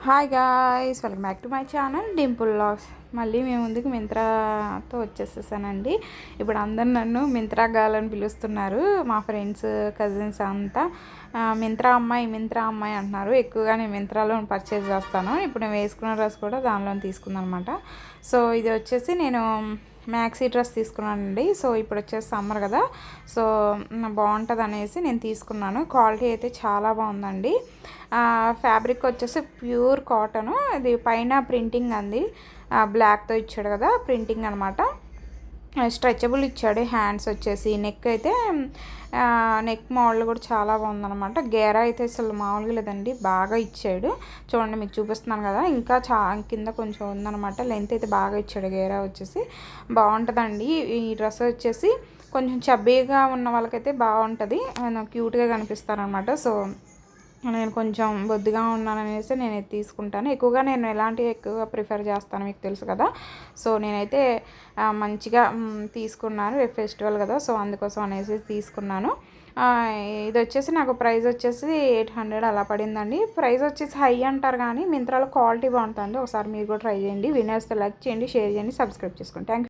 Hi guys, welcome back to my channel Dimple vlogs. మళ్ళీ మేము ముందుకు మింత్రాతో వచ్చేసేసానండి. ఇప్పుడు అందరు నన్ను మింత్రా గర్ల్ అని పిలుస్తున్నారు. మా ఫ్రెండ్స్, కజిన్స్ అంతా మింత్రా అమ్మాయి అంటున్నారు. ఎక్కువగా నేను మింత్రాలో పర్చేజ్ చేస్తాను. ఇప్పుడు నేను వేసుకున్న డ్రెస్ కూడా దానిలో తీసుకున్నాను అనమాట. సో ఇది వచ్చేసి నేను మ్యాక్సీ డ్రెస్ తీసుకున్నానండి. సో ఇప్పుడు వచ్చేసి సమ్మర్ కదా, సో బాగుంటుంది అనేసి నేను తీసుకున్నాను. క్వాలిటీ అయితే చాలా బాగుందండి. ఫ్యాబ్రిక్ వచ్చేసి ప్యూర్ కాటను. ఇది పైన ప్రింటింగ్ అంది, బ్లాక్తో ఇచ్చాడు కదా ప్రింటింగ్ అనమాట. స్ట్రెచబుల్ ఇచ్చాడు. హ్యాండ్స్ వచ్చేసి నెక్ అయితే నెక్ మోడల్ కూడా చాలా బాగుందనమాట. గేరా అయితే అసలు మామూలుగా లేదండి, బాగా ఇచ్చాడు. చూడండి, మీకు చూపిస్తున్నాను కదా, ఇంకా కింద కొంచెం ఉందనమాట. లెంత్ అయితే బాగా ఇచ్చాడు. గేరా వచ్చేసి బాగుంటుందండి. ఈ డ్రెస్ వచ్చేసి కొంచెం చబ్బీగా ఉన్న వాళ్ళకైతే బాగుంటుంది, క్యూట్గా కనిపిస్తారనమాట. సో నేను కొంచెం బొద్దుగా ఉన్నాననేసి నేను తీసుకుంటాను. ఎక్కువగా నేను ఎక్కువగా ప్రిఫర్ చేస్తాను, మీకు తెలుసు కదా. సో నేనైతే మంచిగా తీసుకున్నాను. రేపు ఫెస్టివల్ కదా, సో అందుకోసం అనేసి తీసుకున్నాను. ఇది వచ్చేసి నాకు ప్రైస్ వచ్చేసి 800 అలా పడిందండి. ప్రైస్ వచ్చేసి హై అంటారు కానీ మింత్రాలో క్వాలిటీ బాగుంటుంది. ఒకసారి మీరు కూడా ట్రై చేయండి. వినర్స్ లైక్ చేయండి, షేర్ చేయండి, సబ్స్క్రైబ్ చేసుకోండి. Thank you.